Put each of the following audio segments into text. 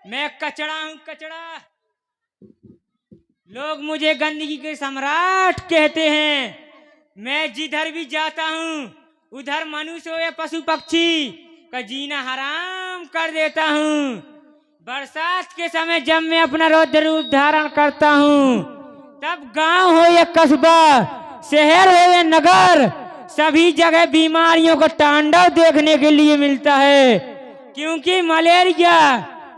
मैं कचड़ा हूँ, कचड़ा। लोग मुझे गंदगी के सम्राट कहते हैं। मैं जिधर भी जाता हूँ उधर मनुष्य हो या पशु पक्षी का जीना हराम कर देता हूँ। बरसात के समय जब मैं अपना रौद्र रूप धारण करता हूँ तब गांव हो या कस्बा, शहर हो या नगर, सभी जगह बीमारियों का तांडव देखने के लिए मिलता है। क्योंकि मलेरिया,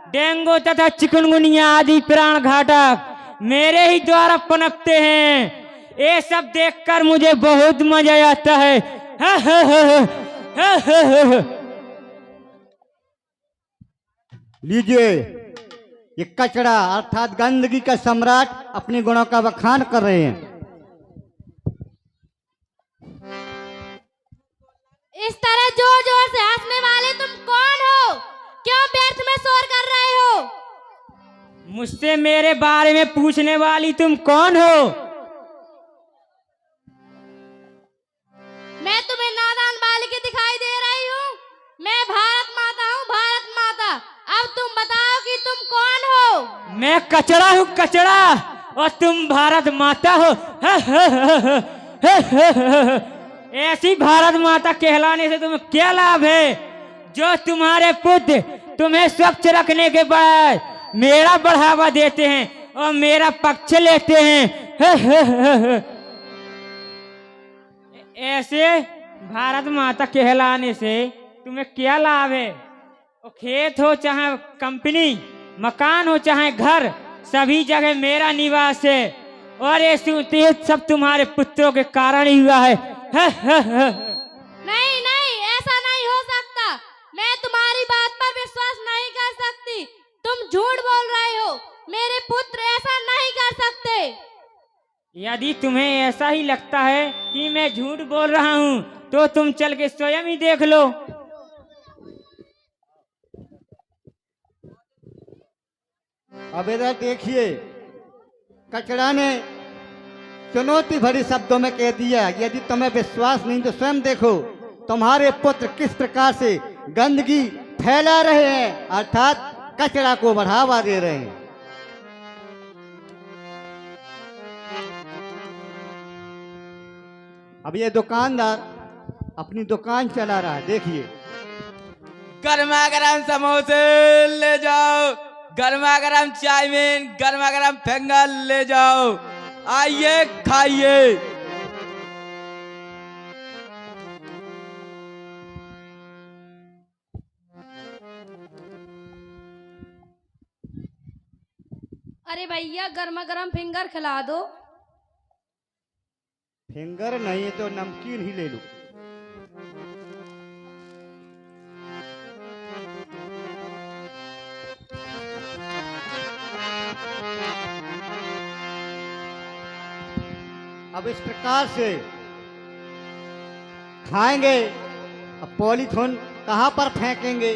डेंगू तथा चिकनगुनिया आदि प्राण घातक मेरे ही द्वारा पनपते हैं। ये सब देखकर मुझे बहुत मजा आता है। लीजिए, ये कचड़ा अर्थात गंदगी का सम्राट अपने गुणों का बखान कर रहे हैं। इस तरह जोर जोर से हंसने वाले तुम कौन हो? क्यों व्यर्थ में शोर कर रहे हो? मुझसे मेरे बारे में पूछने वाली तुम कौन हो? मैं तुम्हें नादान बालिका दिखाई दे रही हूँ। मैं भारत माता हूँ, भारत माता। अब तुम बताओ कि तुम कौन हो? मैं कचड़ा हूँ, कचड़ा, और तुम भारत माता हो। ऐसी भारत माता कहलाने से तुम्हें क्या लाभ है जो तुम्हारे पुत्र तुम्हें स्वच्छ रखने के बाद मेरा बढ़ावा देते हैं और मेरा पक्ष लेते हैं। ऐसे भारत माता कहलाने से तुम्हें क्या लाभ है? वो खेत हो चाहे कंपनी, मकान हो चाहे घर, सभी जगह मेरा निवास है और ये सब तुम्हारे पुत्रों के कारण ही हुआ है। नहीं नहीं, ऐसा नहीं हो सकता। मैं तुम्हारी बात पर विश्वास नहीं कर सकती। तुम झूठ बोल रहे हो। मेरे पुत्र ऐसा नहीं कर सकते। यदि तुम्हें ऐसा ही लगता है कि मैं झूठ बोल रहा हूँ तो तुम चल के स्वयं ही देख लो। अब इधर देखिए, कचड़ा ने चुनौती भरी शब्दों में कह दिया, यदि तुम्हें विश्वास नहीं तो स्वयं देखो तुम्हारे पुत्र किस प्रकार से गंदगी फैला रहे हैं, अर्थात कचड़ा को बढ़ावा दे रहे हैं। अब ये दुकानदार अपनी दुकान चला रहा है, देखिए। गर्मा गर्म समोसे ले जाओ, गर्मा गर्म चाउमीन, गर्मा गर्म फिंगर ले जाओ, आइए खाइए। अरे भैया, गर्मा गर्म फिंगर खिला दो। फिंगर नहीं तो नमकीन ही ले लो। अब इस प्रकार से खाएंगे, अब पॉलीथीन कहां पर फेंकेंगे?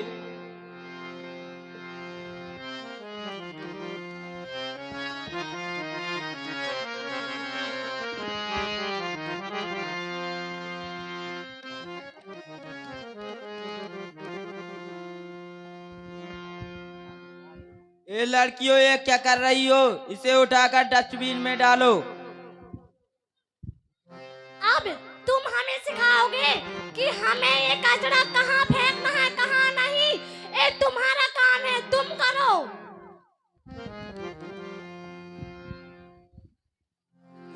ये लड़कियों, ये क्या कर रही हो? इसे उठाकर डस्टबिन में डालो। अब तुम हमें सिखाओगे कि हमें ये कचरा कहाँ फेंकना है, कहाँ नहीं। ये तुम्हारा काम है, तुम करो।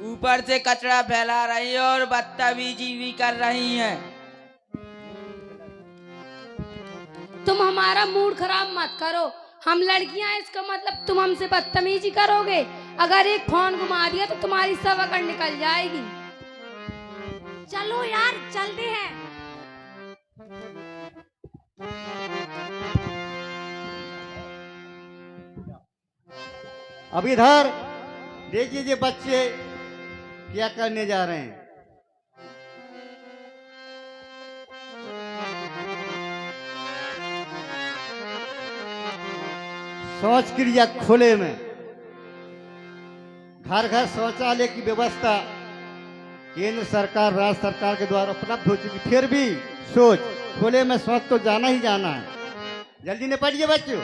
ऊपर से कचरा फैला रही है और बदतमीजी भी कर रही हैं। तुम हमारा मूड खराब मत करो। हम लड़कियां, इसका मतलब तुम हमसे बदतमीजी करोगे। अगर एक फोन घुमा दिया तो तुम्हारी सब अकड़ निकल जाएगी। चलो यार, चलते हैं। अब इधर देखिए, ये बच्चे क्या करने जा रहे हैं। शौच क्रिया खुले में, घर घर शौचालय की व्यवस्था केंद्र सरकार, राज्य सरकार के द्वारा उपलब्ध हो चुकी, फिर भी सोच खुले में शौच तो जाना ही जाना है। जल्दी निपटिए बच्चों।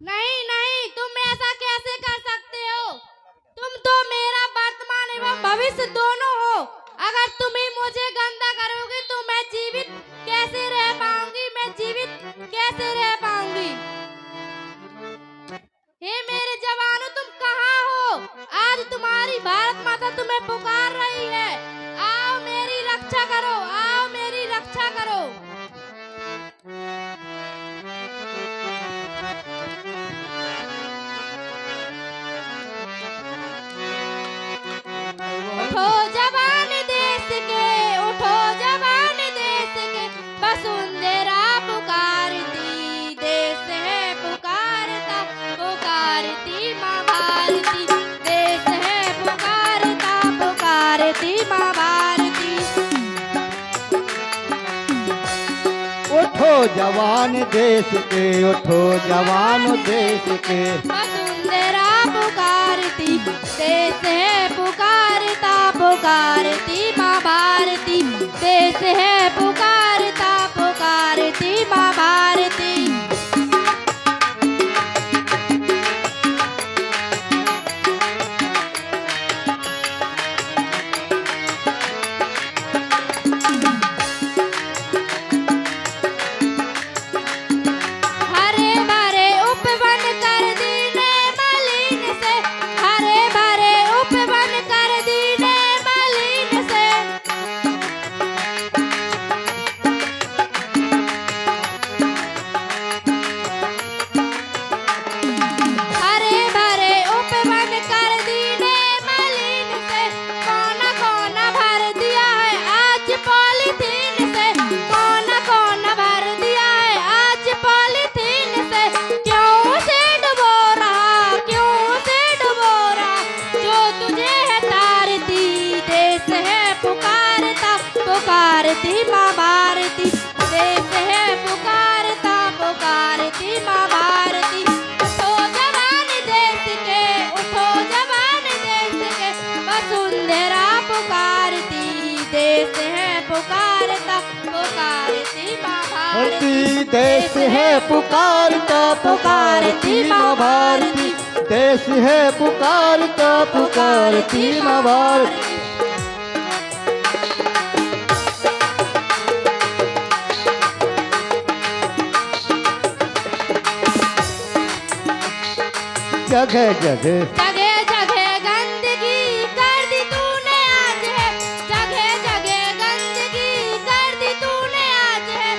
नहीं नहीं, तुम ऐसा कैसे कर सकते हो? तुम तो मेरा वर्तमान एवं भविष्य दोनों हो। अगर तुम ही मुझे गंदा करोगे तो मैं जीवित कैसे रह पाऊंगी? मैं जीवित कैसे रह पाऊंगी? हे मेरे जवानों, तुम कहाँ हो? आज तुम्हारी भारत माता तुम्हें पुकार रही है। आओ मेरी रक्षा करो, आओ मेरी रक्षा करो। उठो जवान देश के, उठो जवान देश के, वसुंधरा पुकारती देश है पुकारता, पुकारती माँ भारती, देश है पुकारता, पुकारती माँ भारती। उठो जवान देश के, उठो जवान देश के, वसुंधरा पुकारती देश है पुकारता, पुकारती माँ भारती, देश है पुकारता, पुकारती माँ भारती। हरे भरे उपवन कर दीने मलिन से, हरे भरे उपवन कर दीने मलिन से। हरे भरे उपवन कर दीने मलिन से, कोना कोना भर दिया है आज पॉलीथीन से, कोना कोना भर दिया है आज पॉलीथीन से। क्यों से डुबो रहा, क्यों से डुबो रहा, जो तुझे है तारती, देश है पुकारता, पुकारती माँ भारती, देश है पुकारता, पुकारती माँ भारती। उठो जवान देश के, उठो जवान देश के, वसुंधरा पुकारती देश है पुकारता, पुकारती माँ भारती, देश है पुकारता, पुकारती माँ भारती, देश है पुकारता, पुकारती माँ भारती। जगह जगह जगह जगह गंदगी कर दी तूने आज है, जगह जगह गंदगी कर दी तूने आज है।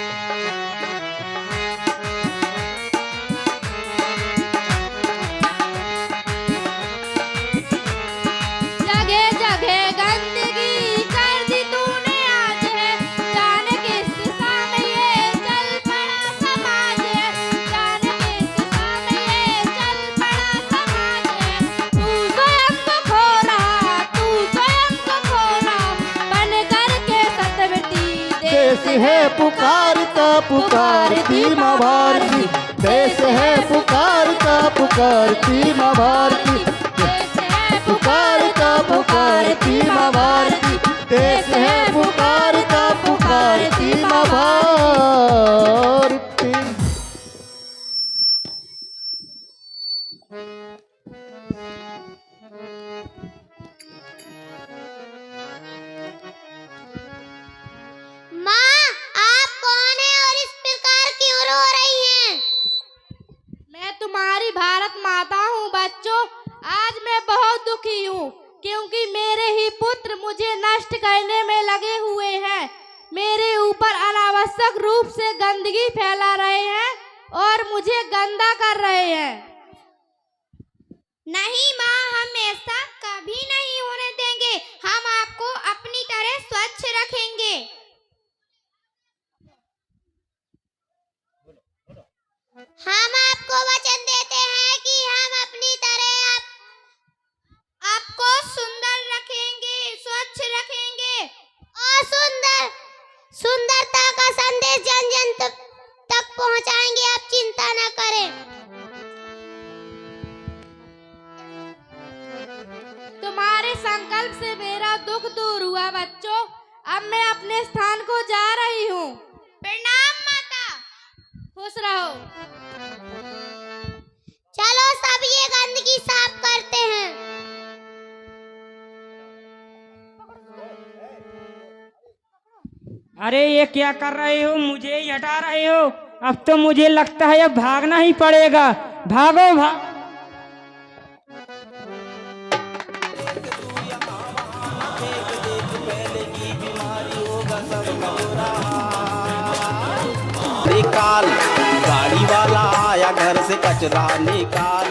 जगह जगह गंदगी कर दी तूने आज है, जाने किस दिशा में ये चल पड़ा समाज है, जाने किस दिशा में ये चल पड़ा समाज है। तू स्वयं को खो रहा, तू स्वयं को खो रहा, बन करके सतवती देश है पुकारता, पुकारती माँ भारती, देश है पुकारता, पुकारती माँ भारती, देश है पुकारता, पुकारती माँ भारती, देश है पुकारता, पुकारती माँ भारती। माँ, आप कौन हैं और इस प्रकार क्यों रो रही हैं? मैं तुम्हारी भारत माता हूँ बच्चों। आज मैं बहुत दुखी हूँ क्योंकि मेरे ही पुत्र मुझे नष्ट करने में लगे हुए हैं, मेरे ऊपर अनावश्यक रूप से गंदगी फैला रहे हैं और मुझे गंदा कर रहे हैं। नहीं माँ, हम ऐसा कभी नहीं होने देंगे। हम आपको अपनी तरह स्वच्छ रखेंगे। हम आपको वचन देते हैं कि हम अपनी तरह आपको सुंदर रखेंगे, स्वच्छ रखेंगे और सुंदरता का संदेश जन जन तक पहुंचाएंगे। आप चिंता न करें। तुम्हारे संकल्प से मेरा दुख दूर हुआ बच्चों। अब मैं अपने स्थान को जा रही हूँ। प्रणाम माता। खुश रहो। चलो सब ये गंदगी साफ करते हैं। अरे ये क्या कर रहे हो, मुझे ही हटा रहे हो। अब तो मुझे लगता है अब भागना ही पड़ेगा। भागो भाग। निकाल, गाड़ी वाला आया घर से कचरा निकाल।